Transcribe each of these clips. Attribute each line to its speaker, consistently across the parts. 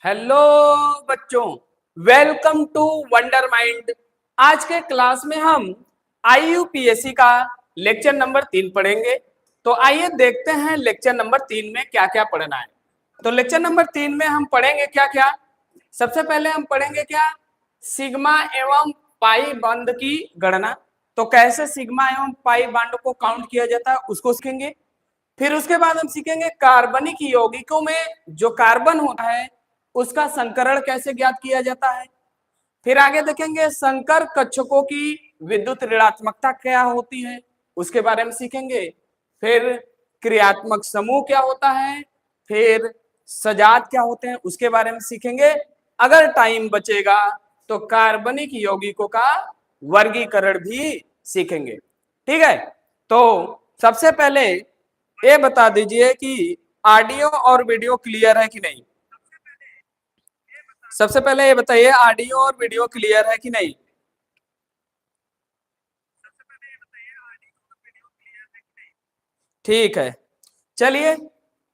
Speaker 1: Hello बच्चों, welcome to wonder mind. आज के क्लास में हम IUPAC का लेक्चर नंबर 3 पढ़ेंगे। तो आइए देखते हैं लेक्चर नंबर 3 में क्या क्या पढ़ना है। तो लेक्चर नंबर 3 में हम पढ़ेंगे क्या क्या। सबसे पहले हम पढ़ेंगे क्या, सिग्मा एवं पाई बांड की गणना। तो कैसे सिग्मा एवं पाई बांड को काउंट किया जाता है उसको सीखेंगे। फिर उसके बाद हम सीखेंगे कार्बनिक यौगिकों में जो कार्बन होता है उसका संकरण कैसे ज्ञात किया जाता है। फिर आगे देखेंगे संकर कक्षकों की विद्युत ऋणात्मकता क्या होती है, उसके बारे में सीखेंगे। फिर क्रियात्मक समूह क्या होता है, फिर सजात क्या होते हैं उसके बारे में सीखेंगे। अगर टाइम बचेगा तो कार्बनिक यौगिकों का वर्गीकरण भी सीखेंगे। ठीक है, तो सबसे पहले ये बता दीजिए कि ऑडियो और वीडियो क्लियर है कि नहीं। सबसे पहले ये बताइए, ऑडियो और वीडियो क्लियर है कि नहीं। ठीक है, चलिए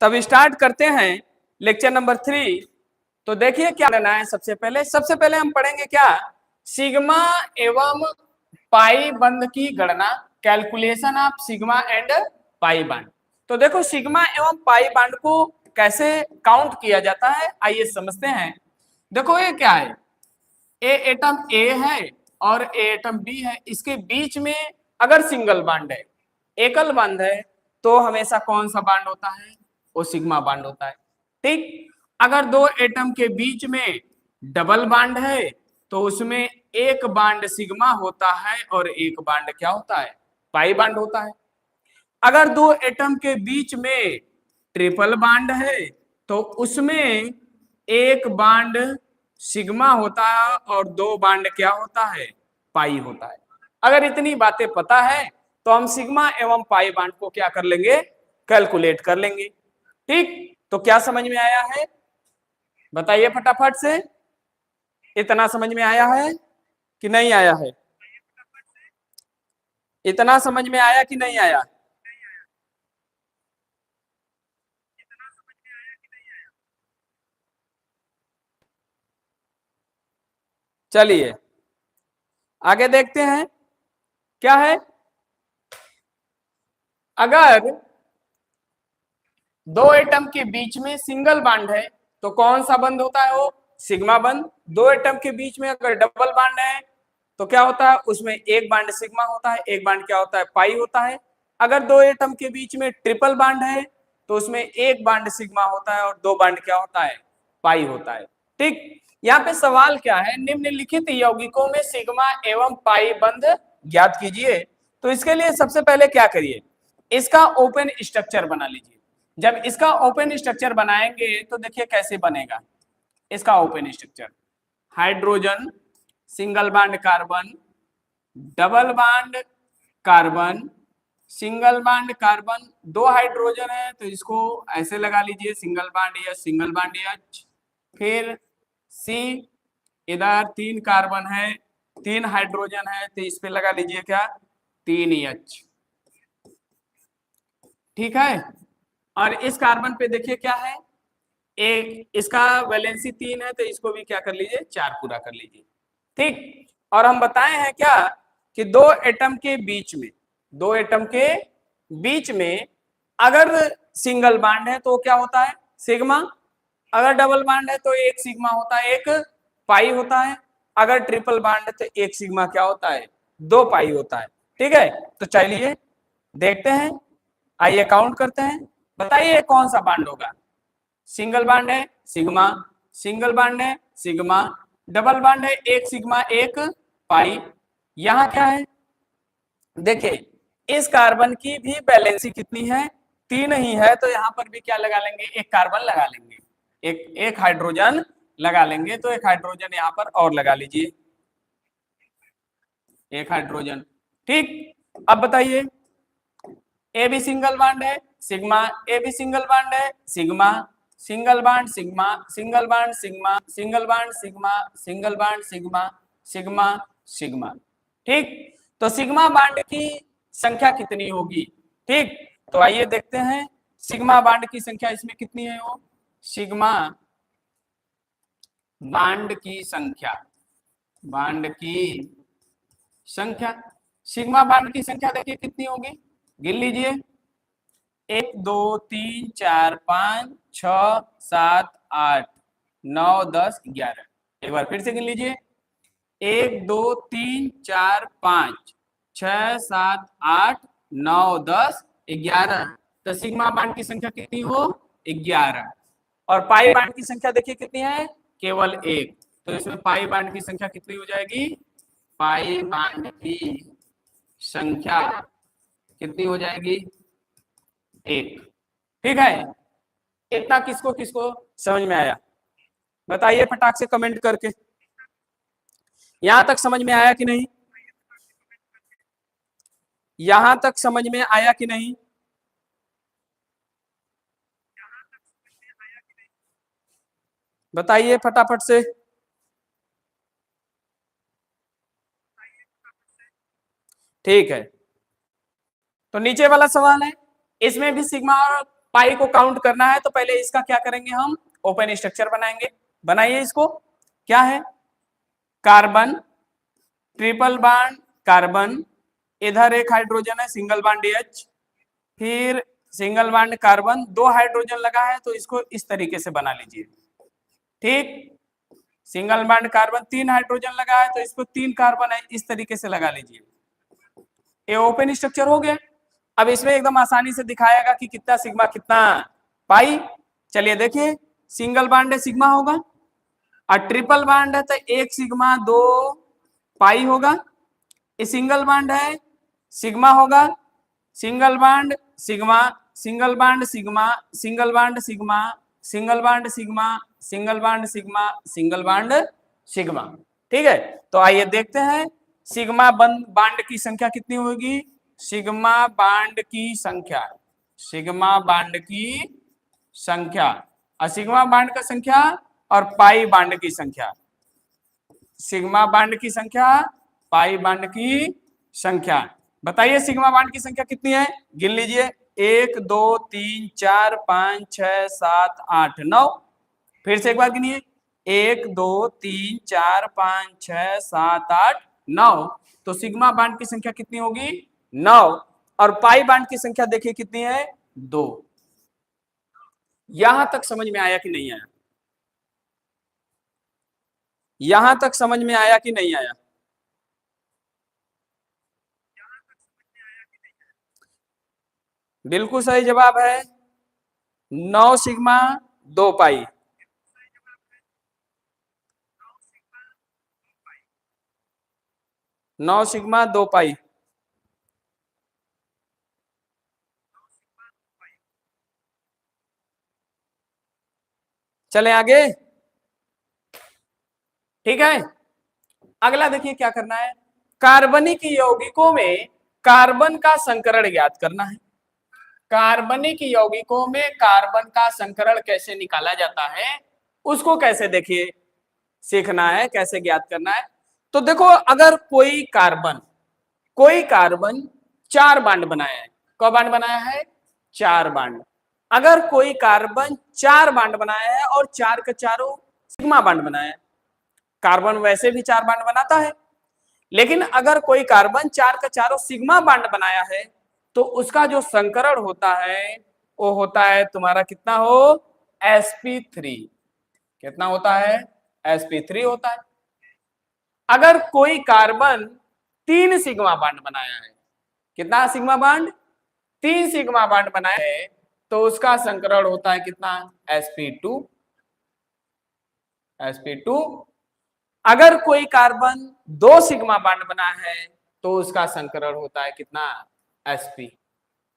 Speaker 1: तब स्टार्ट करते हैं लेक्चर नंबर 3। तो देखिए क्या लेना है। सबसे पहले हम पढ़ेंगे क्या, सिग्मा एवं पाई बंद की गणना, calculation of sigma and pi bond. तो देखो सिग्मा एवं पाई बांड को कैसे काउंट किया जाता है, आइए समझते हैं। देखो ये क्या है, ए एटम ए है और ए एटम बी है, इसके बीच में अगर सिंगल बांड है, एकल बांड है, तो हमेशा कौन सा बांड होता है, वो सिग्मा बांड होता है। ठीक, अगर दो एटम के बीच में डबल बांड है तो उसमें एक बांड सिग्मा होता है और एक बांड क्या होता है, पाई बांड होता है। अगर दो एटम के बीच में ट्रिपल बांड है तो उसमें एक बांड सिग्मा होता है और दो बांड क्या होता है, पाई होता है। अगर इतनी बातें पता है तो हम सिग्मा एवं पाई बांड को क्या कर लेंगे, कैलकुलेट कर लेंगे। ठीक, तो क्या समझ में आया है, बताइए फटाफट से। इतना समझ में आया है कि नहीं आया है, इतना समझ में आया कि नहीं आया। चलिए आगे देखते हैं क्या है। अगर दो एटम के बीच में सिंगल बॉन्ड है तो कौन सा बंद होता है, वो सिग्मा बंद। दो एटम के बीच में अगर डबल बॉन्ड है तो क्या होता है, उसमें एक बॉन्ड सिग्मा होता है, एक बॉन्ड क्या होता है, पाई होता है। अगर दो एटम के बीच में ट्रिपल बॉन्ड है तो उसमें एक बॉन्ड सिग्मा होता है और दो बॉन्ड क्या होता है, पाई होता है। ठीक, यहाँ पे सवाल क्या है, निम्नलिखित यौगिकों में सिग्मा एवं पाई बंध ज्ञात कीजिए। तो इसके लिए सबसे पहले क्या करिए, इसका ओपन स्ट्रक्चर बना लीजिए। जब इसका ओपन स्ट्रक्चर बनाएंगे तो देखिए कैसे बनेगा इसका open structure. Hydrogen, single bond carbon, double bond carbon, single bond carbon. दो हाइड्रोजन है तो इसको ऐसे लगा लीजिए, सिंगल बॉन्ड या सिंगल बॉन्ड एच। फिर सी, इधर तीन कार्बन है, तीन हाइड्रोजन है तो इस पे लगा लीजिए क्या, तीन एच। ठीक है, और इस कार्बन पे देखिए क्या है, एक इसका वैलेंसी 3 है तो इसको भी क्या कर लीजिए, 4 पूरा कर लीजिए। ठीक, और हम बताए हैं क्या कि दो एटम के बीच में, दो एटम के बीच में अगर सिंगल बॉन्ड है तो क्या होता है, सिग्मा। अगर डबल बॉन्ड है तो एक सिग्मा होता है, एक पाई होता है। अगर ट्रिपल बॉन्ड है तो एक सिग्मा क्या होता है, दो पाई होता है। ठीक है, तो चलिए देखते हैं, आइए काउंट करते हैं। बताइए कौन सा बॉन्ड होगा, सिंगल बॉन्ड है सिग्मा, सिंगल बॉन्ड है सिग्मा, डबल बॉन्ड है एक सिग्मा एक पाई। यहां क्या है, देखिए इस कार्बन की भी वैलेंसी कितनी है, 3 ही है, तो यहां पर भी क्या लगा लेंगे, एक कार्बन लगा लेंगे, एक हाइड्रोजन लगा लेंगे। तो एक हाइड्रोजन यहां पर और लगा लीजिए, एक हाइड्रोजन। ठीक, अब बताइए, ए भी सिंगल बॉन्ड है सिग्मा, ए भी सिंगल बॉन्ड है sigma, single bond sigma, single bond sigma, single bond sigma, single bond sigma, sigma sigma. ठीक, तो सिग्मा बॉन्ड की संख्या कितनी होगी। ठीक, तो आइए देखते हैं सिग्मा बॉन्ड की संख्या इसमें कितनी है, वो सिग्मा बांड की संख्या, बांड की संख्या, सिग्मा बांड की संख्या देखिए कितनी होगी, गिन लीजिए, 1 2 3 4 5 6 7 8 9 10 11। एक बार फिर से गिन लीजिए, 1 2 3 4 5 6 7 8 9 10 11। तो सिग्मा बांड की संख्या कितनी हो, 11। और पाई बांड की संख्या देखिए कितनी है, केवल 1। तो इसमें पाई बांड की संख्या कितनी हो जाएगी, पाई बांड की संख्या कितनी हो जाएगी, 1। ठीक है, इतना किसको किसको समझ में आया, बताइए फटाक से कमेंट करके, यहां तक समझ में आया कि नहीं, यहां तक समझ में आया कि नहीं, बताइए फटाफट से। ठीक है, तो नीचे वाला सवाल है, इसमें भी सिग्मा और पाई को काउंट करना है, तो पहले इसका क्या करेंगे, हम ओपन स्ट्रक्चर बनाएंगे। बनाइए इसको, क्या है, कार्बन, ट्रिपल बॉन्ड कार्बन, इधर एक हाइड्रोजन है सिंगल बॉन्ड एच, फिर सिंगल बॉन्ड कार्बन, 2 हाइड्रोजन लगा है, तो इसको इस तरीके से बना लीजिए। ठीक, सिंगल बॉन्ड कार्बन 3 हाइड्रोजन लगा है, तो इसको 3 कार्बन है, इस तरीके से लगा लीजिए। ये ओपन स्ट्रक्चर हो गया। अब इसमें एकदम आसानी से दिखाएगा कि कितना सिग्मा कितना पाई। चलिए देखिए, सिंगल बॉन्ड है सिग्मा होगा, और ट्रिपल बॉन्ड है तो 1 सिग्मा 2 पाई होगा। ये सिंगल बॉन्ड है, सिग्मा होगा, single bond sigma, single bond sigma, single bond sigma, single bond sigma, single bond sigma, single bond sigma. ठीक है, तो आइए देखते हैं सिग्मा बॉन्ड की संख्या कितनी होगी, सिग्मा बॉन्ड की संख्या, सिग्मा बॉन्ड की संख्या, और सिग्मा बॉन्ड का संख्या और पाई बॉन्ड की संख्या, सिग्मा बॉन्ड की संख्या, पाई बॉन्ड की संख्या। बताइए सिग्मा बॉन्ड की संख्या कितनी है, गिन लीजिए, 1 2 3 4 5 6 7 8 9। फिर से एक बार गिनिए, 1 2 3 4 5 6 7 8 9। तो सिग्मा बॉन्ड की संख्या कितनी होगी, 9। और पाई बॉन्ड की संख्या देखिए कितनी है, 2। यहां तक समझ में आया कि नहीं आया, यहां तक समझ में आया कि नहीं आया, बिल्कुल सही जवाब है, 9 सिग्मा 2 पाई। नौ सिग्मा 2 पाई। चले आगे, ठीक है। अगला देखिए क्या करना है, कार्बनिक यौगिकों में कार्बन का संकरण ज्ञात करना है। कार्बनिक यौगिकों में कार्बन का संकरण कैसे निकाला जाता है, उसको कैसे देखिए सीखना है, कैसे ज्ञात करना है। तो देखो, अगर कोई कार्बन 4 बांड बनाया है, कौ बांड बनाया है, 4 बांड। अगर कोई कार्बन 4 बांड बनाया है और 4 के चारों सिग्मा बांड बनाया है, कार्बन वैसे भी 4 बांड बनाता है, लेकिन अगर कोई कार्बन 4 का चारों सिग्मा बांड बनाया है, तो उसका जो संकरण होता है वो होता है तुम्हारा कितना हो, sp3। कितना होता है, sp3 होता है। अगर कोई कार्बन 3 सिग्मा बांड बनाया है, कितना सिग्मा बांड, 3 सिग्मा बांड बनाया है, तो उसका संकरण होता है कितना, sp2। sp2। अगर कोई कार्बन 2 सिग्मा बांड बना है, तो उसका संकरण होता है कितना, sp।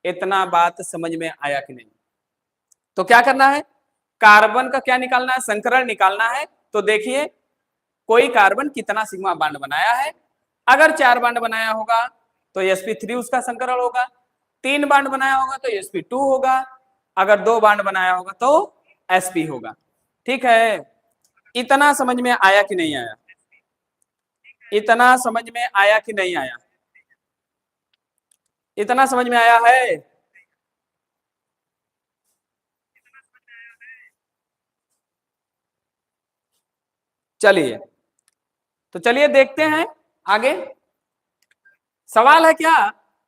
Speaker 1: इतना बात समझ में आया कि नहीं, तो क्या करना है, कार्बन का क्या निकालना है, संकरण निकालना है। तो देखिए, कोई कार्बन कितना सिग्मा बांड बनाया है, अगर 4 बांड बनाया होगा तो sp3 उसका संकरण होगा, 3 बांड बनाया होगा तो sp2 होगा, अगर 2 बांड बनाया होगा तो sp होगा। ठीक है, इतना समझ में आया कि नहीं आया, इतना समझ में आया कि नहीं आया, इतना समझ में आया है। चलिए तो चलिए देखते हैं आगे। सवाल है क्या,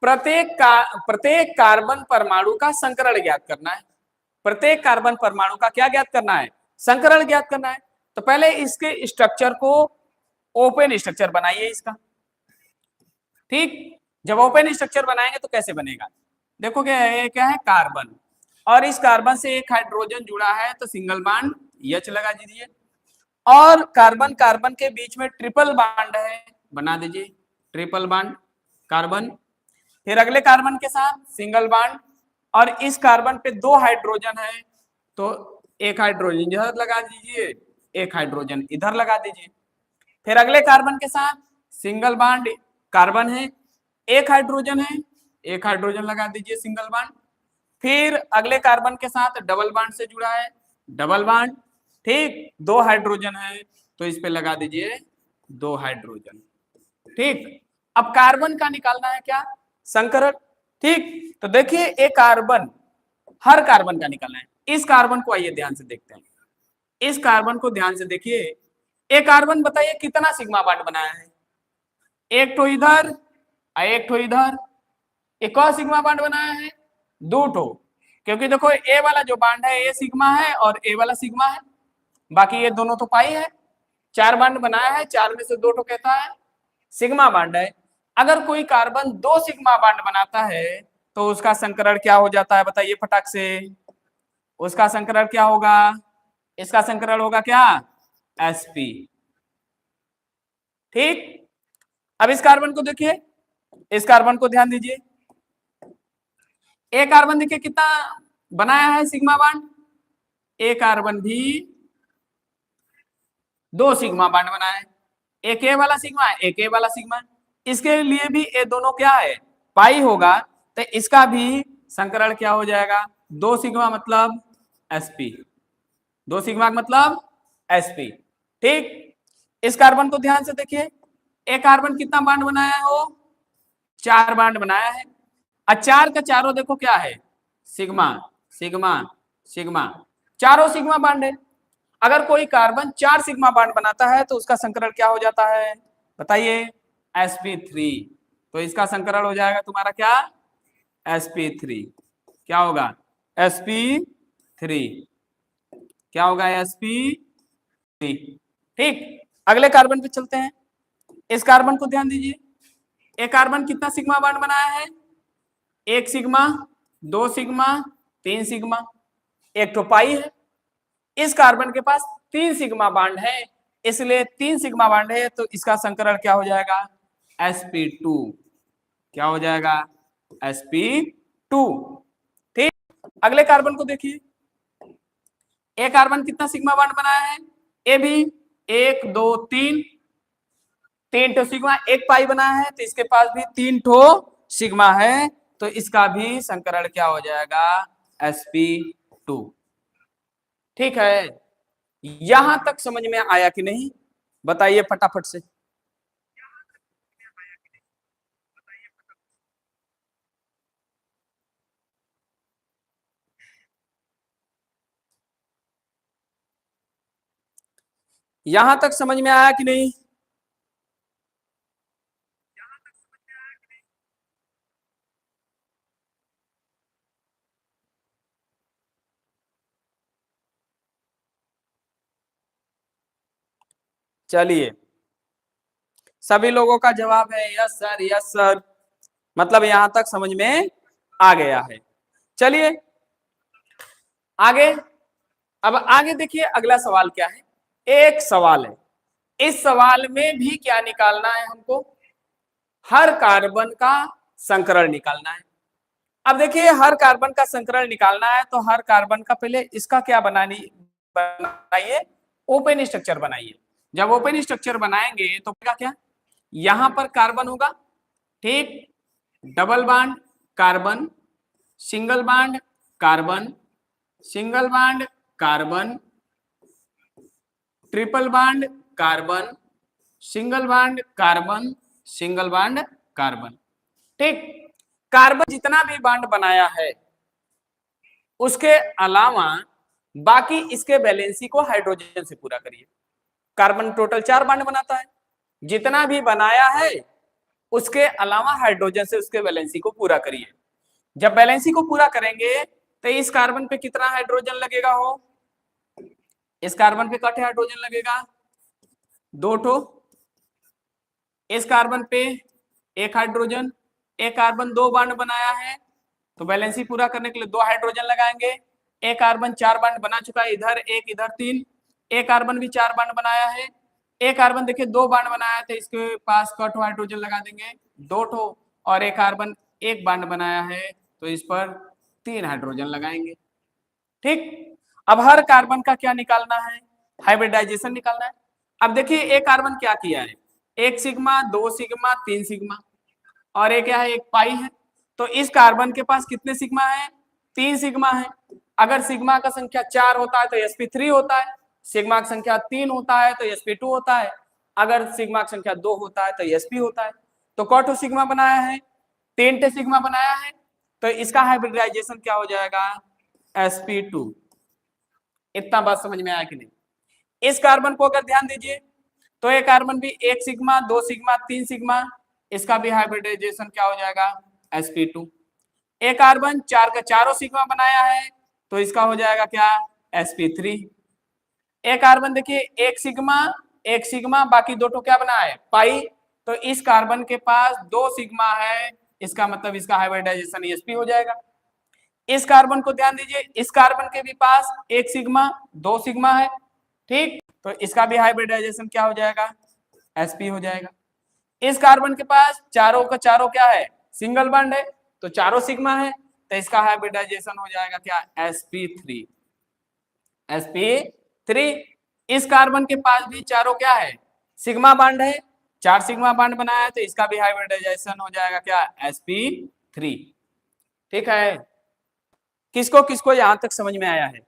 Speaker 1: प्रत्येक कार्बन परमाणु का संकरण ज्ञात करना है। प्रत्येक कार्बन परमाणु का क्या ज्ञात करना है, संकरण ज्ञात करना है। तो पहले इसके स्ट्रक्चर को ओपन स्ट्रक्चर बनाइए इसका। ठीक, जब ओपन स्ट्रक्चर बनाएंगे तो कैसे बनेगा, देखो क्या है कार्बन, और इस कार्बन से एक हाइड्रोजन जुड़ा है तो सिंगल बॉन्ड H लगा दीजिए, और कार्बन कार्बन के बीच में ट्रिपल बॉन्ड है, बना दीजिए ट्रिपल बॉन्ड कार्बन। फिर अगले कार्बन के साथ सिंगल बॉन्ड, और इस कार्बन पे 2 हाइड्रोजन है तो एक हाइड्रोजन इधर लगा दीजिए, एक हाइड्रोजन इधर लगा दीजिए। फिर अगले कार्बन के साथ सिंगल बॉन्ड कार्बन है, एक हाइड्रोजन है, एक हाइड्रोजन लगा दीजिए सिंगल बॉन्ड। फिर अगले कार्बन के साथ डबल बॉन्ड से जुड़ा है, डबल बॉन्ड। ठीक, 2 हाइड्रोजन है तो इस पे लगा दीजिए 2 हाइड्रोजन। ठीक, अब कार्बन का निकालना है क्या, संकरण। ठीक, तो देखिए एक कार्बन, हर कार्बन का निकालना है। इस कार्बन को आइए ध्यान से देखते हैं, इस कार्बन को ध्यान से देखिए। एक कार्बन बताइए कितना सिग्मा बॉन्ड बनाया है, एक ठो इधर एक ठो इधर, एक और सिग्मा बॉन्ड बनाया है, 2 ठो, क्योंकि देखो ए वाला जो बॉन्ड है ए सिग्मा है और ए वाला सिग्मा है, बाकी ये दोनों तो पाई है। 4 बॉन्ड बनाया है, 4 में से 2 ठो कहता है सिग्मा बॉन्ड है। अगर कोई कार्बन 2 सिग्मा बॉन्ड बनाता है तो उसका संकरण क्या हो जाता है, बताइए फटाक से। उसका संकरण क्या होगा, इसका संकरण होगा क्या, sp। ठीक, अब इस कार्बन को देखिए, इस कार्बन को ध्यान दीजिए। एक कार्बन देखिए कितना बनाया है सिग्मा बॉन्ड, एक कार्बन भी 2 सिग्मा बॉन्ड बनाया है, एक ए वाला सिग्मा एक ए वाला सिग्मा। इसके लिए भी ये दोनों क्या है, पाई होगा, तो इसका भी संकरण क्या हो जाएगा, 2 सिग्मा मतलब sp, 2 सिग्मा मतलब sp। ठीक, इस कार्बन को ध्यान से देखिए, एक कार्बन कितना बॉन्ड बनाया है, वो 4 बॉन्ड बनाया है, और 4 का चारों देखो क्या है, सिग्मा सिग्मा सिग्मा, चारों सिग्मा बॉन्ड है। अगर कोई कार्बन 4 सिग्मा बॉन्ड बनाता है तो उसका संकरण क्या हो जाता है, बताइए sp3। तो इसका संकरण हो जाएगा तुम्हारा क्या, sp3। क्या होगा, sp3, क्या होगा sp3। ठीक, अगले कार्बन पे चलते हैं। इस कार्बन को ध्यान दीजिए, एक कार्बन कितना सिग्मा बॉन्ड बनाया है, 1 सिग्मा 2 सिग्मा 3 सिग्मा, एक तो पाई है। इस कार्बन के पास 3 सिग्मा बॉन्ड है, इसलिए 3 सिग्मा बॉन्ड है तो इसका संकरण क्या हो जाएगा, sp2। क्या हो जाएगा, sp2। ठीक, अगले कार्बन को देखिए, एक कार्बन कितना सिग्मा बॉन्ड बनाया है, ए भी 1 2 3, 3 ठो सिग्मा, एक पाई बनाया है तो इसके पास भी 3 ठो सिग्मा है, तो इसका भी संकरण क्या हो जाएगा, sp2। ठीक है, यहां तक समझ में आया कि नहीं, बताइए फटाफट से। यहां तक समझ में आया कि नहीं, चलिए सभी लोगों का जवाब है यस सर, यस सर, मतलब यहां तक समझ में आ गया है। चलिए आगे, अब आगे देखिए अगला सवाल क्या है, एक सवाल है, इस सवाल में भी क्या निकालना है हमको, हर कार्बन का संकरण निकालना है। अब देखिए हर कार्बन का संकरण निकालना है तो हर कार्बन का पहले इसका क्या बनाइए, ओपन स्ट्रक्चर बनाइए। जब ओपन स्ट्रक्चर बनाएंगे तो क्या, यहां पर कार्बन होगा, ठीक, double bond carbon, single bond carbon, single bond carbon, triple bond carbon, single bond carbon, single bond carbon. ठीक, कार्बन जितना भी बॉन्ड बनाया है उसके अलावा बाकी इसके वैलेंसी को हाइड्रोजन से पूरा करिए। कार्बन टोटल 4 बॉन्ड बनाता है, जितना भी बनाया है उसके अलावा हाइड्रोजन से उसके वैलेंसी को पूरा करिए। जब वैलेंसी को पूरा करेंगे तो इस कार्बन पे कितना हाइड्रोजन लगेगा हो, इस कार्बन पे कटे हाइड्रोजन लगेगा 2 ठो, इस कार्बन पे 1 हाइड्रोजन, एक कार्बन 2 बॉन्ड बनाया है तो वैलेंसी पूरा करने के लिए 2 हाइड्रोजन लगाएंगे। एक कार्बन 4 बॉन्ड बना चुका है, इधर 1 इधर 3, एक कार्बन भी 4 बॉन्ड बनाया है, एक कार्बन देखिए 2 बॉन्ड बनाया है तो इसके पास क ठो हाइड्रोजन लगा देंगे 2 ठो, और एक कार्बन 1 बॉन्ड बनाया है तो इस पर 3 हाइड्रोजन लगाएंगे। ठीक, अब हर कार्बन का क्या निकालना है, हाइब्रिडाइजेशन निकालना है। अब देखिए एक कार्बन क्या किया है, 1 सिग्मा 2 सिग्मा 3 सिग्मा और एक क्या है 1 पाई है, तो इस कार्बन के पास कितने सिग्मा है, 3 सिग्मा है। अगर सिग्मा का संख्या 4 होता है तो sp3 होता है, सिग्मा की संख्या 3 होता है तो sp2 होता है, अगर सिग्मा की संख्या 2 होता है तो sp होता है। तो कौन सिग्मा बनाया है, 3 टे सिग्मा बनाया है, तो इसका हाइब्रिडाइजेशन क्या हो जाएगा, sp2। इतना बात समझ में आया कि नहीं। इस कार्बन को अगर ध्यान दीजिए तो ये कार्बन भी 1 सिग्मा 2 सिग्मा 3 सिग्मा, इसका भी हाइब्रिडाइजेशन क्या हो जाएगा, sp2। एक कार्बन 4 का चारों सिग्मा बनाया है तो इसका हो जाएगा क्या, sp3। एक कार्बन देखिए 1 सिग्मा बाकी 2 तो क्या बना है पाई, तो इस कार्बन के पास 2 सिग्मा है, इसका मतलब इसका हाइब्रिडाइजेशन sp हो जाएगा। इस कार्बन को ध्यान दीजिए, इस कार्बन के भी पास 1 सिग्मा 2 सिग्मा है, ठीक, तो इसका भी हाइब्रिडाइजेशन क्या हो जाएगा, sp हो जाएगा। इस कार्बन के पास चारों का चारों क्या है, सिंगल बॉन्ड है, तो चारों सिग्मा है, तो इसका हाइब्रिडाइजेशन हो जाएगा क्या, sp3। sp3। इस कार्बन के पास भी चारों क्या है, सिग्मा बॉन्ड है, 4 सिग्मा बॉन्ड बनाया है, तो इसका भी हाइब्रिडाइजेशन हो जाएगा क्या, sp3। ठीक है, किसको किसको यहां तक समझ में आया है।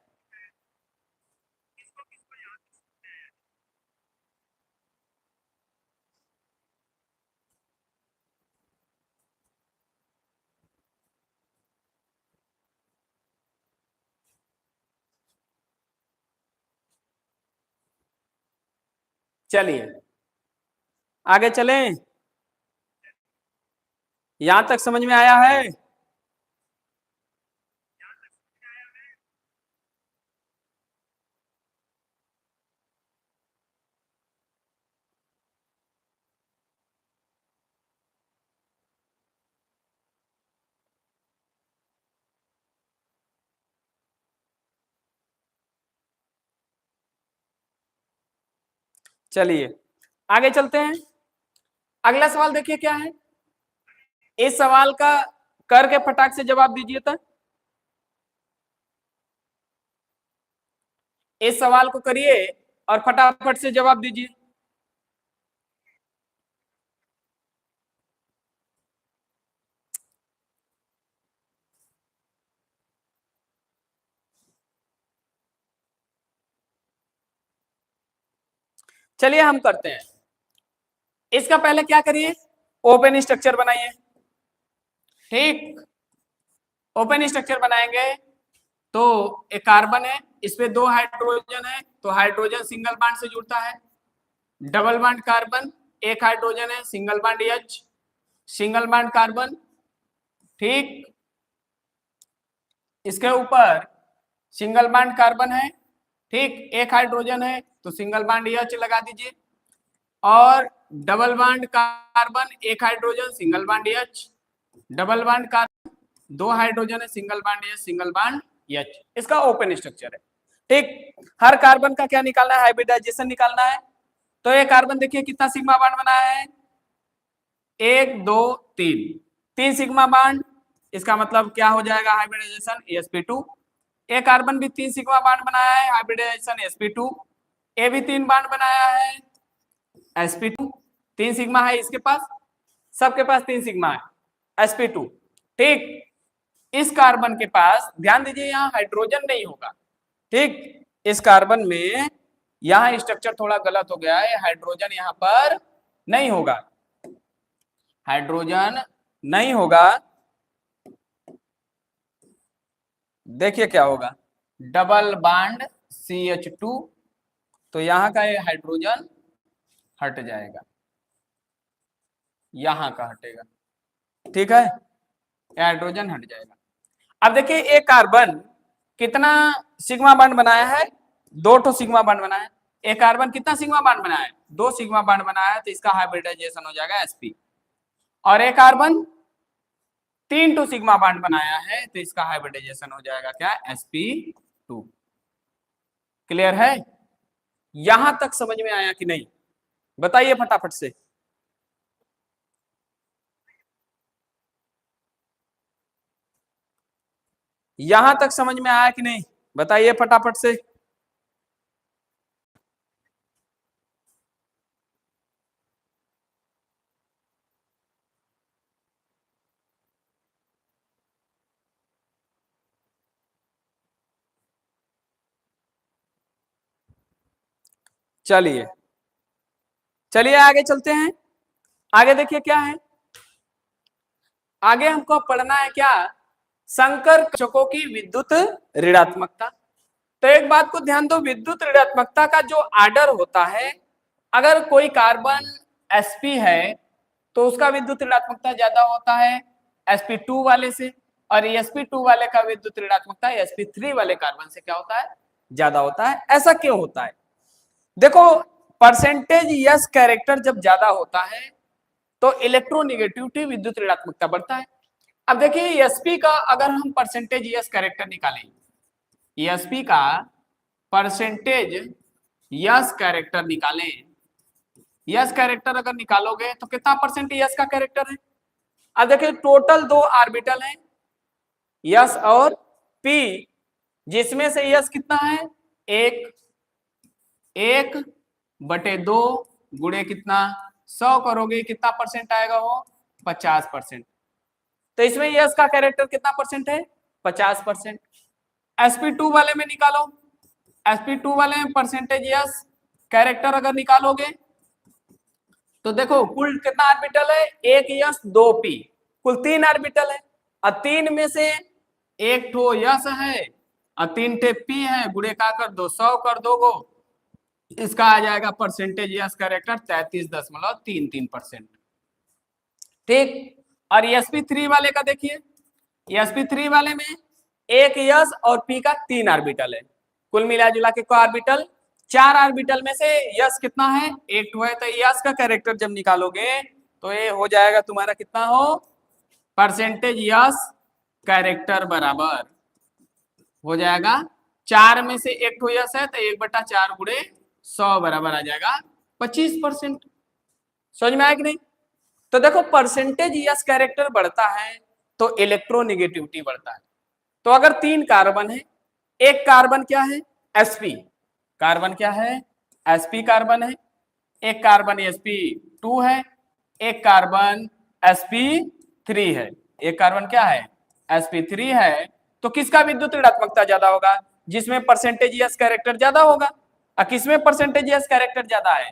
Speaker 1: चलिए आगे चलें, यहां तक समझ में आया है। चलिए आगे चलते हैं, अगला सवाल देखिए क्या है, इस सवाल का करके फटाक से जवाब दीजिए। तो इस सवाल को करिए और फटाफट से जवाब दीजिए। चलिए हम करते हैं, इसका पहले क्या करिए, ओपन स्ट्रक्चर बनाइए। ठीक, ओपन स्ट्रक्चर बनाएंगे तो एक कार्बन है, इस पे 2 हाइड्रोजन है, तो हाइड्रोजन सिंगल बॉन्ड से जुड़ता है, डबल बॉन्ड कार्बन 1 हाइड्रोजन है, single bond H, single bond carbon, ठीक, इसके ऊपर सिंगल बॉन्ड कार्बन है, ठीक, 1 हाइड्रोजन है तो सिंगल बॉन्ड H लगा दीजिए, और double bond carbon 1 hydrogen single bond H, double bond carbon 2 hydrogen है, single bond H single bond H, इसका ओपन स्ट्रक्चर है। ठीक, हर कार्बन का क्या निकालना है, हाइब्रिडाइजेशन निकालना है। तो ये कार्बन देखिए कितना सिग्मा बॉन्ड बनाया है, 1 2 3, 3 सिग्मा बॉन्ड, इसका मतलब क्या हो जाएगा हाइब्रिडाइजेशन sp2। एक कार्बन भी 3 सिग्मा बॉन्ड बनाया है, हाइब्रिडाइजेशन sp2। ए भी 3 बॉन्ड बनाया है, sp2, 3 सिग्मा है इसके पास, सबके पास 3 सिग्मा है, sp2। ठीक, इस कार्बन के पास ध्यान दीजिए यहाँ हाइड्रोजन नहीं होगा, ठीक, इस कार्बन में यहाँ स्ट्रक्चर थोड़ा गलत हो गया है, हाइड्रोजन यहाँ पर नहीं होगा, हाइड्रोजन नहीं होगा। देखिए क्या होगा, डबल बॉन्ड CH2 तो यहाँ का ये हाइड्रोजन हट जाएगा, यहाँ का हटेगा, ठीक है, ये हाइड्रोजन हट जाएगा। अब देखिए एक कार्बन कितना सिग्मा बॉन्ड बनाया है, 2 ठो सिग्मा बॉन्ड बनाया है। एक कार्बन कितना सिग्मा बॉन्ड बनाया है, 2 सिग्मा बॉन्ड बनाया है, तो इसका हाइब्रिडाइजेशन हो जाएगा sp। और एक कार्बन 3 टू सिग्मा बॉन्ड बनाया है, तो इसका हाइब्रिडाइजेशन हो जाएगा क्या, sp2। क्लियर है, यहां तक समझ में आया कि नहीं, बताइए फटाफट से। यहां तक समझ में आया कि नहीं, बताइए फटाफट से। चलिए चलिए आगे चलते हैं। आगे देखिए क्या है, आगे हमको पढ़ना है क्या, संकर कक्षकों की विद्युत ऋणात्मकता। तो एक बात को ध्यान दो, विद्युत ऋणात्मकता का जो आर्डर होता है, अगर कोई कार्बन sp है तो उसका विद्युत ऋणात्मकता ज्यादा होता है sp2 वाले से, और sp2 वाले का विद्युत ऋणात्मकता sp3 वाले कार्बन से क्या होता है, ज्यादा होता है। ऐसा क्यों होता है, देखो परसेंटेज यस कैरेक्टर जब ज्यादा होता है तो इलेक्ट्रोनेगेटिविटी विद्युत ऋणात्मकता बढ़ता है। अब देखिए sp का अगर हम परसेंटेज यस कैरेक्टर निकालें, sp का परसेंटेज यस कैरेक्टर निकालें, यस कैरेक्टर अगर निकालोगे तो कितना परसेंट यस का कैरेक्टर है। अब देखिए टोटल 2 ऑर्बिटल है यस और p, जिसमें से यस कितना है, 1/2 गुणे कितना 100 करोगे कितना परसेंट आएगा, वो 50%। तो इसमें यस का कैरेक्टर कितना परसेंट है, 50%। sp2 वाले में निकालो, sp2 वाले में परसेंटेज यस कैरेक्टर अगर निकालोगे तो देखो कुल कितना ऑर्बिटल है, 1 यस 2 p, कुल 3 ऑर्बिटल है, और 3 में से 1 ठो यस है और 3 ठे p है, गुणे का कर दो 100 कर दोगो, इसका आ जाएगा परसेंटेज यस कैरेक्टर 33.33%। ठीक, और sp3 वाले का देखिए, sp3 वाले में 1 यस और p का 3 ऑर्बिटल है, कुल मिला जुला के को ऑर्बिटल 4 ऑर्बिटल में से यस कितना है, 1 है, तो यस का कैरेक्टर जब निकालोगे तो ये हो जाएगा तुम्हारा कितना हो, परसेंटेज यस कैरेक्टर बराबर हो जाएगा 4 में से 1 यस है तो 1/4 गुणे 100 बराबर आ जाएगा 25%। समझ में आया कि नहीं। तो देखो परसेंटेज यस कैरेक्टर बढ़ता है तो इलेक्ट्रोनेगेटिविटी बढ़ता है। तो अगर 3 कार्बन है, एक कार्बन क्या है, sp कार्बन क्या है, sp कार्बन है, एक कार्बन sp2 है, एक कार्बन sp3 है, एक कार्बन क्या है, sp3 है, तो किसका विद्युत ऋणात्मकता ज्यादा होगा, जिसमें परसेंटेज यस कैरेक्टर ज्यादा होगा। और किसमें परसेंटेज यस कैरेक्टर ज्यादा है,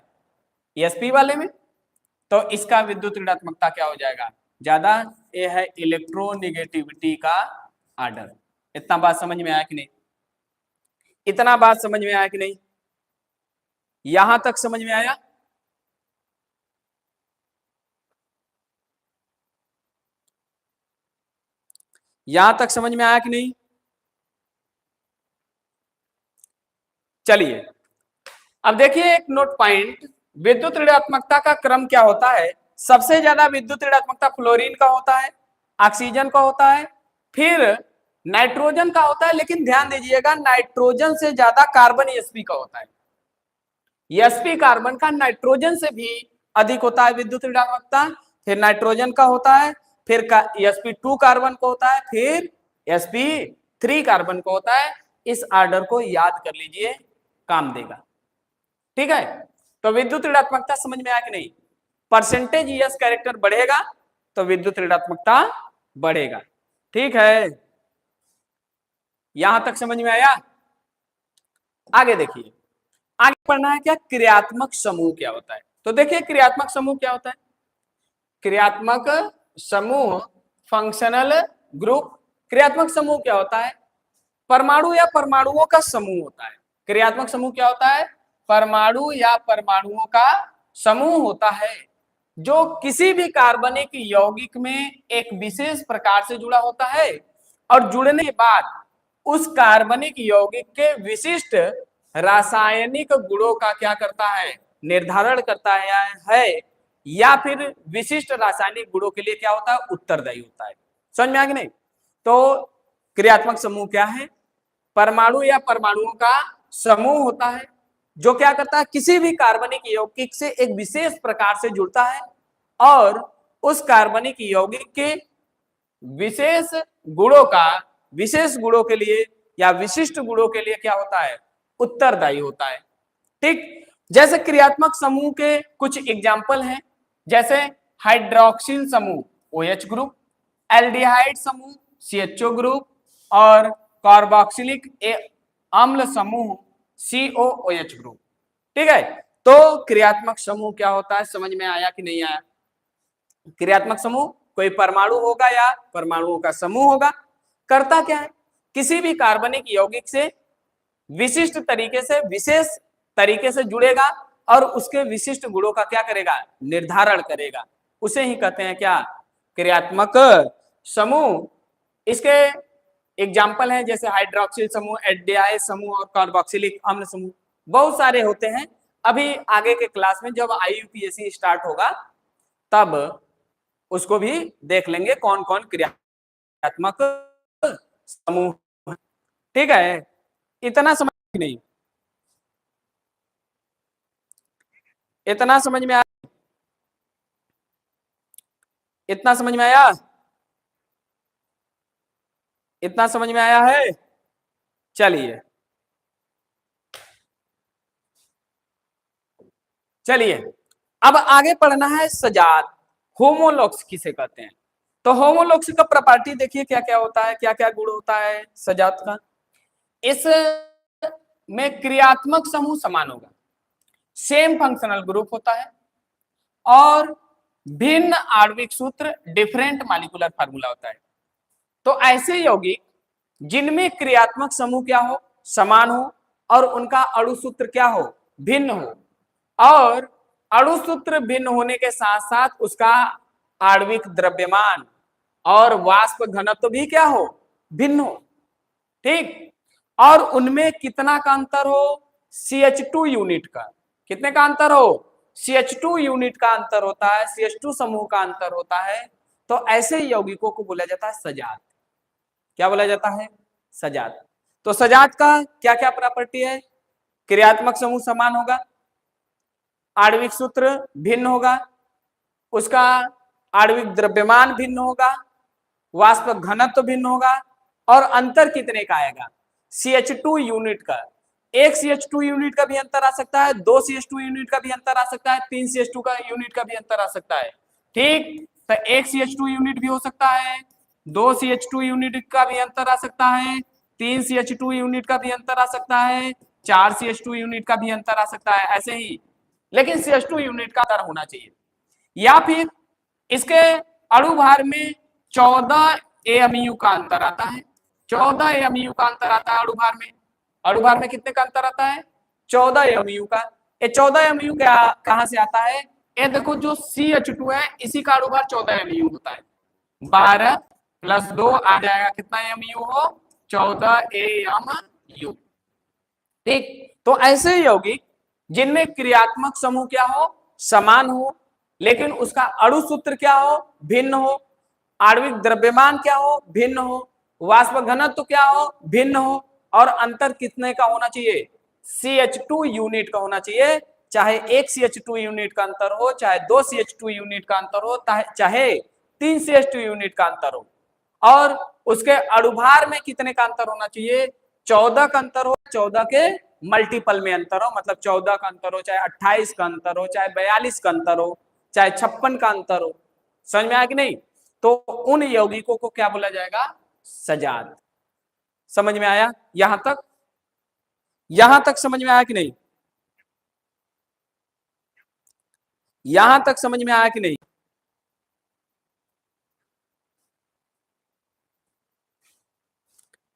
Speaker 1: sp वाले में, तो इसका विद्युत ऋणात्मकता क्या हो जाएगा, ज्यादा। ये है इलेक्ट्रोनेगेटिविटी का आर्डर। इतना बात समझ में आया कि नहीं, इतना बात समझ में आया कि नहीं, यहां तक समझ में आया। यहां तक समझ में आया कि नहीं। चलिए अब देखिए एक नोट पॉइंट, विद्युत ऋणात्मकता का क्रम क्या होता है, सबसे ज्यादा विद्युत ऋणात्मकता फ्लोरीन का होता है, ऑक्सीजन का होता है, फिर नाइट्रोजन का होता है, लेकिन ध्यान दीजिएगा नाइट्रोजन से ज्यादा कार्बन sp का होता है, sp कार्बन का नाइट्रोजन से भी अधिक होता है विद्युत ऋणात्मकता, फिर नाइट्रोजन का होता है, फिर sp2 कार्बन को होता है, फिर sp3 कार्बन को होता है। इस ऑर्डर को याद कर लीजिए, काम देगा, ठीक है। तो विद्युत ऋणात्मकता समझ में आया कि नहीं, परसेंटेज यस कैरेक्टर बढ़ेगा तो विद्युत ऋणात्मकता बढ़ेगा, ठीक है। यहां तक समझ में आया। आगे देखिए, आगे पढ़ना है क्या, क्रियात्मक समूह क्या होता है। तो देखिए क्रियात्मक समूह क्या होता है, क्रियात्मक समूह फंक्शनल ग्रुप। क्रियात्मक समूह क्या होता है, परमाणु या परमाणुओं का समूह होता है। क्रियात्मक समूह क्या होता है, परमाणु या परमाणुओं का समूह होता है जो किसी भी कार्बनिक यौगिक में एक विशेष प्रकार से जुड़ा होता है और जुड़ने के बाद उस कार्बनिक यौगिक के विशिष्ट रासायनिक गुणों का क्या करता है, निर्धारण करता है या फिर विशिष्ट रासायनिक गुणों के लिए क्या होता है, उत्तरदायी होता है। समझ में आ गया नहीं? तो क्रियात्मक समूह क्या है? परमाणु या परमाणुओं का समूह होता है जो क्या करता है, किसी भी कार्बनिक यौगिक से एक विशेष प्रकार से जुड़ता है और उस कार्बनिक यौगिक के विशेष गुणों का विशेष गुणों के लिए या विशिष्ट गुणों के लिए क्या होता है, उत्तरदायी होता है। ठीक, जैसे क्रियात्मक समूह के कुछ एग्जाम्पल हैं, जैसे हाइड्रोक्सिल समूह OH ग्रुप, एल्डिहाइड समूह CHO ग्रुप और कार्बोक्सिलिक अम्ल समूह COOH ग्रुप। ठीक है, तो क्रियात्मक समूह क्या होता है, समझ में आया कि नहीं आया? क्रियात्मक समूह कोई परमाणु होगा या परमाणुओं का समूह होगा, करता क्या है, किसी भी कार्बनिक यौगिक से विशिष्ट तरीके से विशेष तरीके से जुड़ेगा और उसके विशिष्ट गुणों का क्या करेगा, निर्धारण करेगा। उसे ही कहते हैं क्या, क्रियात्मक समूह। इसके एग्जाम्पल हैं जैसे हाइड्रोक्सिल समूह, एल्डिहाइड समूह और कार्बोक्सिलिक अम्ल समूह। बहुत सारे होते हैं, अभी आगे के क्लास में जब IUPAC स्टार्ट होगा तब उसको भी देख लेंगे कौन कौन क्रियात्मक समूह। ठीक है, इतना समझ नहीं, इतना समझ में आया, इतना समझ में आया, इतना समझ में आया है? चलिए चलिए अब आगे पढ़ना है सजात। होमोलॉग्स किसे कहते हैं? तो होमोलॉग्स का प्रॉपर्टी देखिए क्या क्या होता है, क्या क्या गुण होता है सजात का। इस में क्रियात्मक समूह समान होगा, सेम फंक्शनल ग्रुप होता है और भिन्न आणविक सूत्र, डिफरेंट मॉलिक्यूलर फार्मूला होता है। तो ऐसे यौगिक जिनमें क्रियात्मक समूह क्या हो, समान हो और उनका अणु सूत्र क्या हो, भिन्न हो, और अणु सूत्र भिन्न होने के साथ साथ उसका आणविक द्रव्यमान और वाष्प घनत्व भी क्या हो, भिन्न हो। ठीक, और उनमें कितना का अंतर हो, CH2 यूनिट का। कितने का अंतर हो, CH2 यूनिट का अंतर होता है, CH2 समूह का अंतर होता है। तो ऐसे यौगिकों को बोला जाता है सजात। क्या बोला जाता है, सजात। तो सजात का क्या क्या प्रॉपर्टी है, क्रियात्मक समूह समान होगा, आणविक सूत्र भिन्न होगा, उसका आणविक द्रव्यमान भिन्न होगा, वाष्प घनत्व भिन्न होगा, और अंतर कितने का आएगा, CH2 यूनिट का। एक CH2 यूनिट का भी अंतर आ सकता है, 2 CH2 यूनिट का भी अंतर आ सकता है, 3 CH2 का यूनिट का भी अंतर आ सकता है। ठीक, तो एक CH2 यूनिट भी हो सकता है, 2 CH2 यूनिट का भी अंतर आ सकता है, 3 CH2 यूनिट का भी अंतर आ सकता है, 4 CH2 यूनिट का भी अंतर आ सकता है, ऐसे ही। लेकिन CH2 यूनिट का अंतर होना चाहिए। या फिर इसके अणु भार में 14 AMU का अंतर आता है, 14 AMU का अंतर आता है अणु भार में। अणु भार में कितने का अंतर आता है, 14 AMU का। ये 14 AMU क्या कहां से आता है, ये देखो जो CH2 है इसी का अणु भार 14 AMU होता है। 12 + 2 आ जाएगा, कितना AMU हो, 14 AMU। ठीक, तो ऐसे यौगिक जिनमें क्रियात्मक समूह क्या हो, समान हो, लेकिन उसका अणु सूत्र क्या हो, भिन्न हो, आणविक द्रव्यमान क्या हो, भिन्न हो, वाष्प घनत्व क्या हो, भिन्न हो, और अंतर कितने का होना चाहिए, CH2 यूनिट का होना चाहिए। चाहे एक CH2 यूनिट का अंतर हो, चाहे 2 CH2 यूनिट का अंतर हो, चाहे 3 CH2 यूनिट का अंतर हो, और उसके अणुभार में कितने का अंतर होना चाहिए, 14 का अंतर हो, 14 के मल्टीपल में अंतर हो, मतलब 14 का अंतर हो, चाहे 28 का अंतर हो, चाहे 42 का अंतर हो, चाहे 56 का अंतर हो। समझ में आया कि नहीं? तो उन यौगिकों को क्या बोला जाएगा, सजात। समझ में आया यहां तक? यहां तक समझ में आया कि नहीं? यहां तक समझ में आया कि नहीं?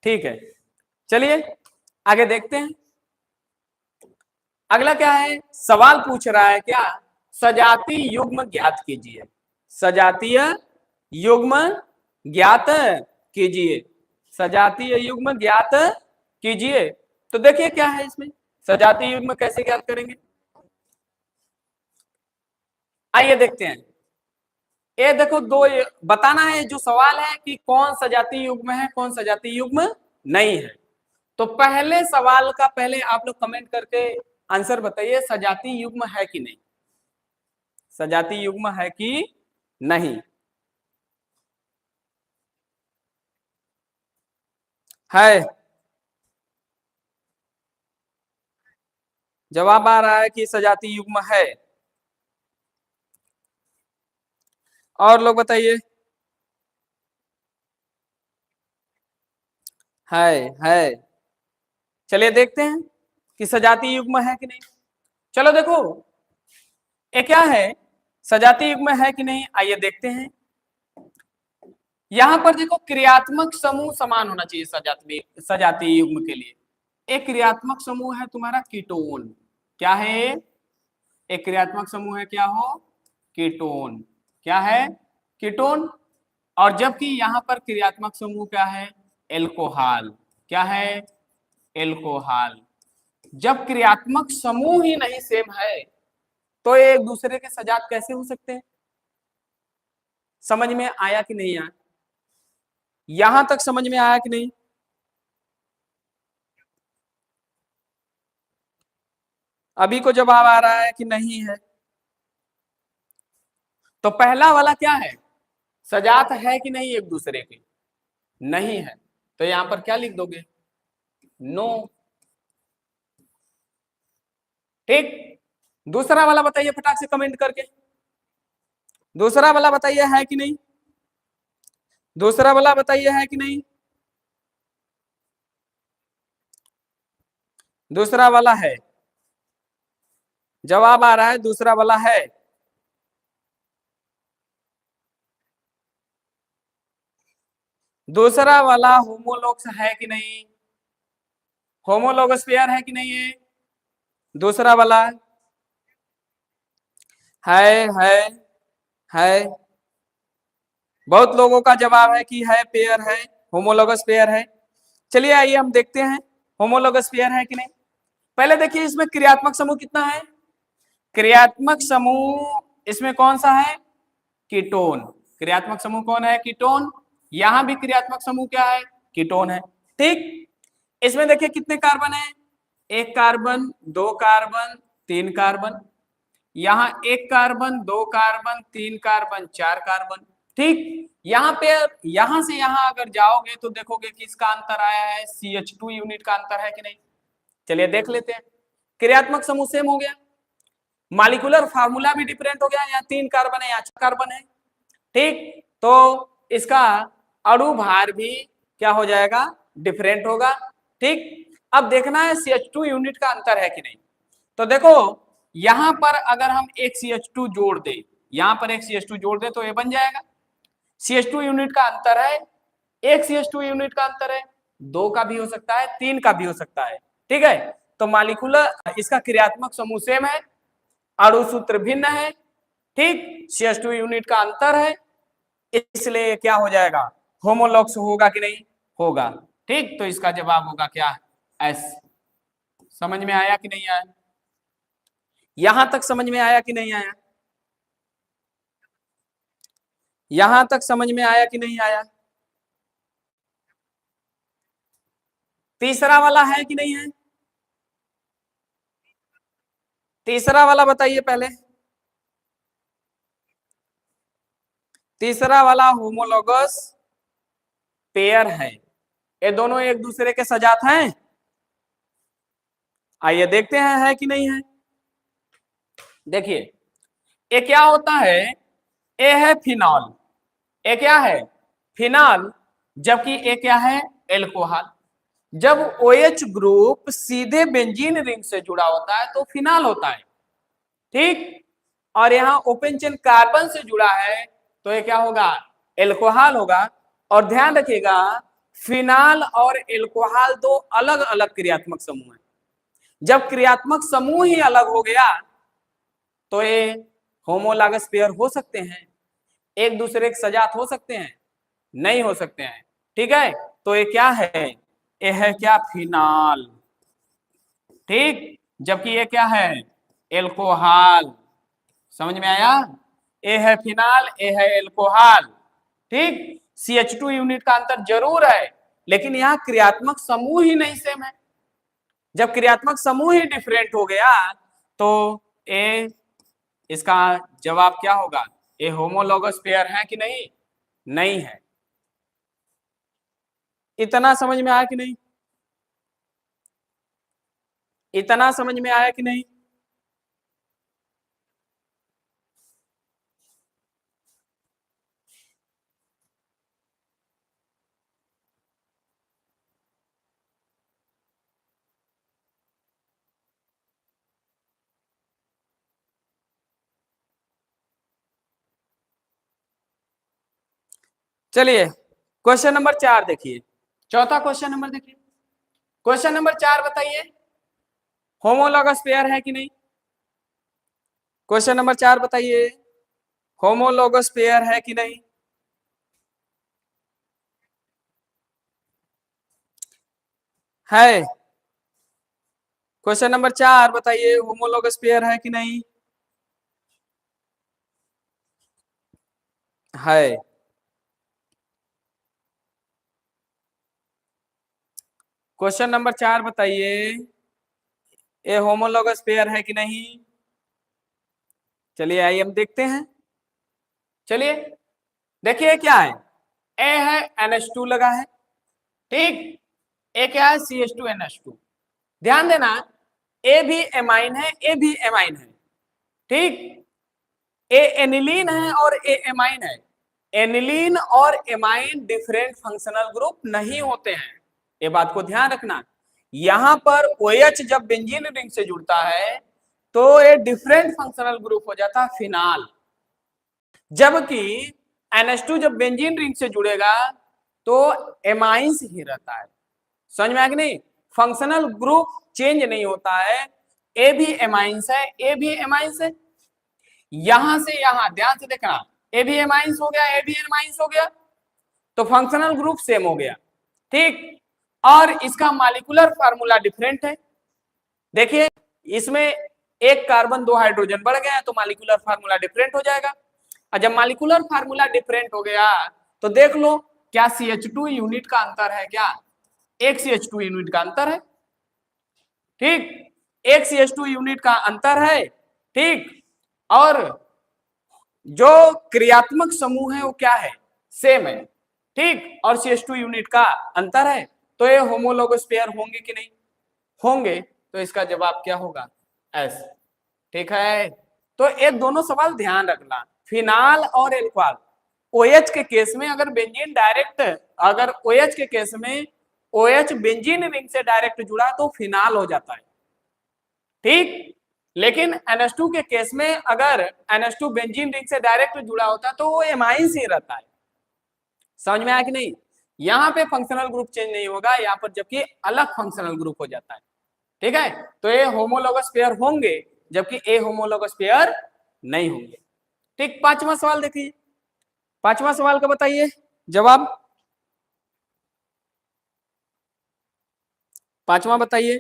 Speaker 1: ठीक है, चलिए आगे देखते हैं। अगला क्या है, सवाल पूछ रहा है क्या, सजातीय युग्म ज्ञात कीजिए, सजातीय युग्म ज्ञात कीजिए, सजातीय युग्म ज्ञात कीजिए। तो देखिए क्या है इसमें, सजातीय युग्म कैसे ज्ञात करेंगे, आइए देखते हैं। ये देखो दो बताना है, जो सवाल है कि कौन सजातीय युग्म है कौन सजातीय युग्म नहीं है। तो पहले सवाल का पहले आप लोग कमेंट करके आंसर बताइए, सजातीय युग्म है कि नहीं, सजातीय युग्म है कि नहीं है। जवाब आ रहा है कि सजातीय युग्म है। और लोग बताइए, है। चलिए देखते हैं कि सजातीय युग्म है कि नहीं। चलो देखो ये क्या है, सजातीय युग्म है कि नहीं, आइए देखते हैं। यहां पर देखो क्रियात्मक समूह समान होना चाहिए सजातीय युग्म के लिए। एक क्रियात्मक समूह है तुम्हारा कीटोन, क्या है, एक क्रियात्मक समूह है क्या हो, कीटोन, क्या है, कीटोन। और जबकि यहां पर क्रियात्मक समूह क्या है, एल्कोहल, क्या है, एल्कोहल। जब क्रियात्मक समूह ही नहीं सेम है तो ये एक दूसरे के सजात कैसे हो सकते हैं, समझ में आया कि नहीं आया, यहां तक समझ में आया कि नहीं। अभी को जवाब आ रहा है कि नहीं है। तो पहला वाला क्या है, सजात है कि नहीं एक दूसरे के, नहीं है, तो यहां पर क्या लिख दोगे, नो। ठीक, दूसरा वाला बताइए फटाक से कमेंट करके, दूसरा वाला बताइए है कि नहीं, दूसरा वाला बताइए है कि नहीं, दूसरा वाला है, जवाब आ रहा है दूसरा वाला है। दूसरा वाला होमोलॉग्स है कि नहीं, होमोलॉगस पेयर है कि नहीं है, दूसरा वाला है है। बहुत लोगों का जवाब है कि है, पेयर है, होमोलॉगस पेयर है। चलिए आइए हम देखते हैं होमोलॉगस पेयर है कि नहीं। पहले देखिए इसमें क्रियात्मक समूह कितना है, क्रियात्मक समूह इसमें कौन सा है, कीटोन, क्रियात्मक समूह कौन है, कीटोन। यहां भी क्रियात्मक समूह क्या है, कीटोन है। ठीक, इसमें देखिए कितने कार्बन है, एक कार्बन, दो कार्बन, तीन कार्बन, यहाँ एक कार्बन, दो कार्बन, तीन कार्बन, चार कार्बन। ठीक, यहाँ पे यहां से यहां अगर जाओगे तो देखोगे कि इसका अंतर आया है, CH2 यूनिट का अंतर है कि नहीं। चलिए देख लेते हैं, क्रियात्मक समूह सेम हो गया, मॉलिक्यूलर फार्मूला भी डिफरेंट हो गया, यहाँ तीन कार्बन है यहाँ चार कार्बन है। ठीक, तो इसका अणु भार भी क्या हो जाएगा, डिफरेंट होगा। ठीक, अब देखना है CH2 यूनिट का अंतर है कि नहीं। तो देखो यहां पर अगर हम एक CH2 जोड़ दे, यहां पर एक CH2 जोड़ दे तो ये बन जाएगा। CH2 यूनिट का अंतर है, एक CH2 यूनिट का अंतर है, दो का भी हो सकता है, तीन का भी हो सकता है। ठीक है, तो मॉलिक्यूलर इसका क्रियात्मक समूह सेम है, अणु सूत्र भिन्न है। ठीक, CH2 यूनिट का अंतर है, इसलिए क्या हो जाएगा, होमोलॉग्स होगा कि नहीं, होगा। ठीक, तो इसका जवाब होगा क्या, एस। समझ में आया कि नहीं आया, यहां तक समझ में आया कि नहीं आया, यहां तक समझ में आया कि नहीं आया। तीसरा वाला है कि नहीं है, तीसरा वाला बताइए पहले, तीसरा वाला होमोलॉगस पेयर है, ये दोनों एक दूसरे के सजात हैं, आइए देखते हैं है कि नहीं है। देखिए ये क्या होता है, ये है फिनॉल, ये क्या है, फिनॉल, जबकि ये क्या है, एल्कोहल। जब OH ग्रुप सीधे बेंजीन रिंग से जुड़ा होता है तो फिनॉल होता है। ठीक, और यहाँ ओपन चेन कार्बन से जुड़ा है तो ये क्या होगा, एल्कोहल होगा। और ध्यान रखिएगा फिनॉल और एल्कोहल दो अलग अलग क्रियात्मक समूह हैं। जब क्रियात्मक समूह ही अलग हो गया तो ये होमोलॉगस पेयर हो सकते हैं, एक दूसरे के सजात हो सकते हैं, नहीं हो सकते हैं। ठीक है, तो ये क्या है, ये है क्या, फिनाल। ठीक, जबकि ये क्या है, एल्कोहल। समझ में आया, ए है फिनाल, ए है एल्कोहल। ठीक, CH2 यूनिट का अंतर जरूर है, लेकिन यहाँ क्रियात्मक समूह ही नहीं सेम है। जब क्रियात्मक समूह ही डिफरेंट हो गया तो ए, इसका जवाब क्या होगा, ए होमोलॉगस पेयर है कि नहीं, नहीं है। इतना समझ में आया कि नहीं, इतना समझ में आया कि नहीं। चलिए क्वेश्चन नंबर 4 देखिए, चौथा क्वेश्चन नंबर देखिए। क्वेश्चन नंबर 4 बताइए, होमोलॉगस पेयर है कि नहीं। क्वेश्चन नंबर 4 बताइए, होमोलॉगस पेयर है कि नहीं। है। क्वेश्चन नंबर 4 बताइए, होमोलॉगस पेयर है कि नहीं। है। क्वेश्चन नंबर 4 बताइए, ये होमोलॉगस पेयर है कि नहीं। चलिए आइए हम देखते हैं। चलिए देखिए क्या है, ए है NH2 लगा है। ठीक, ए क्या है, CH2NH2। ध्यान देना, ए भी एमाइन है, ए भी एमाइन है। ठीक, ए एनिलीन है और ए एमाइन है। एनिलीन और एमाइन डिफरेंट फंक्शनल ग्रुप नहीं होते हैं, ये बात को ध्यान रखना। यहां पर OH जब बेंजीन रिंग से जुड़ता है तो ये डिफरेंट फंक्शनल ग्रुप हो जाता है, फिनाल। जबकि NH2 जब बेंजीन रिंग से जुड़ेगा तो एमाइंस ही रहता है। समझ में आया कि नहीं, फंक्शनल ग्रुप चेंज नहीं होता है। ए भी एमाइंस है, ए भी एमाइंस है। यहां से यहां ध्यान से देखना, ए भी एमाइंस हो गया, ए भी एमाइंस हो गया, तो फंक्शनल ग्रुप सेम हो गया। ठीक, और इसका मॉलिक्यूलर फार्मूला डिफरेंट है। देखिए इसमें एक कार्बन 2 हाइड्रोजन बढ़ गया तो मॉलिक्यूलर फार्मूला डिफरेंट हो जाएगा। और जब मॉलिक्यूलर फार्मूला डिफरेंट हो गया तो देख लो क्या CH2 यूनिट का अंतर है, क्या एक CH2 यूनिट का अंतर है। ठीक, एक CH2 यूनिट का अंतर है। ठीक, और जो क्रियात्मक समूह है वो क्या है, सेम है। ठीक, और CH2 यूनिट का अंतर है, तो ये होमोलॉगस पेयर होंगे कि नहीं होंगे, तो इसका जवाब क्या होगा, एस। ठीक है, तो ये दोनों सवाल ध्यान रखना, फिनाल और एल्कोहल। OH के केस में अगर बेंजीन डायरेक्ट, अगर OH के केस में OH बेंजीन रिंग से डायरेक्ट जुड़ा तो फिनाल हो जाता है। ठीक, लेकिन NH2 के केस में अगर NH2 बेंजीन रिंग से डायरेक्ट जुड़ा होता तो वो एमाइंस ही रहता है। समझ में आया कि नहीं, यहाँ पे फंक्शनल ग्रुप चेंज नहीं होगा, यहाँ पर जबकि अलग फंक्शनल ग्रुप हो जाता है। ठीक है, तो ये होमोलॉगस पेयर होंगे जबकि ए होमोलॉगस पेयर नहीं होंगे। ठीक, पांचवा सवाल देखिए, पांचवा सवाल का बताइए जवाब, पांचवा बताइए।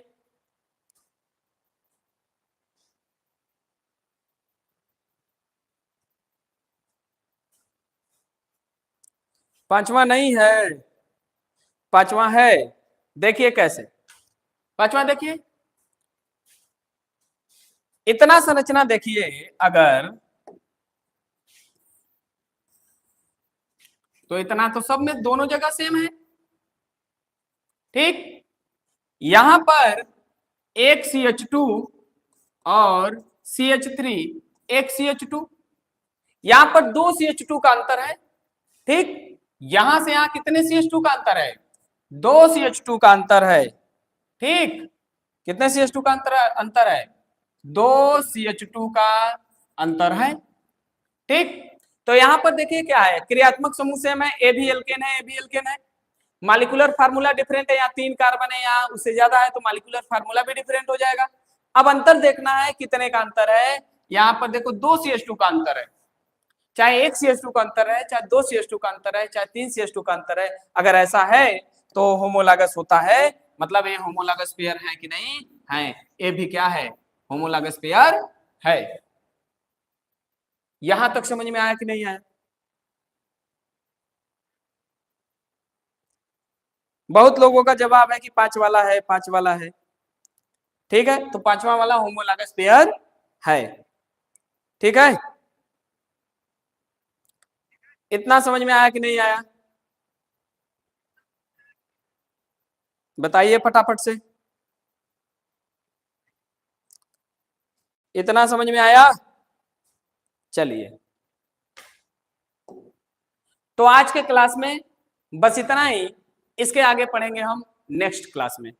Speaker 1: पांचवा नहीं है, पांचवा है। देखिए कैसे, पांचवा देखिए, इतना संरचना देखिए, अगर तो इतना तो सब में दोनों जगह सेम है। ठीक, यहां पर एक CH2 और CH3, एक CH2, यहां पर दो CH2 का अंतर है। ठीक, यहां से यहां कितने CH2 का अंतर है, दो CH2 का अंतर है। ठीक, कितने CH2 का अंतर है, दो CH2 का अंतर है। ठीक, तो यहां पर देखिए क्या है, क्रियात्मक समूह सेम है, ए भी एल्केन है, ए भी एल्केन है। मॉलिक्यूलर फार्मूला डिफरेंट है, या 3 कार्बन है या उससे ज्यादा है तो मॉलिक्यूलर फार्मूला भी डिफरेंट हो जाएगा। अब अंतर देखना है कितने का अंतर है। यहाँ पर देखो 2 CH2 का अंतर है, चाहे 1 CH2 का अंतर है, चाहे 2 CH2 का अंतर है, चाहे 3 CH2 का अंतर है, अगर ऐसा है तो होमोलॉगस होता है। मतलब ये होमोलॉगस पेयर है कि नहीं है, ये भी क्या है, होमोलॉगस पेयर है। यहां तक समझ में आया कि नहीं आया? बहुत लोगों का जवाब है कि 5 वाला है, 5 वाला है। ठीक है, तो 5वां वाला होमोलॉगस पेयर है। ठीक है, इतना समझ में आया कि नहीं आया? बताइए फटाफट से। इतना समझ में आया? चलिए, तो आज के क्लास में बस इतना ही। इसके आगे पढ़ेंगे हम नेक्स्ट क्लास में।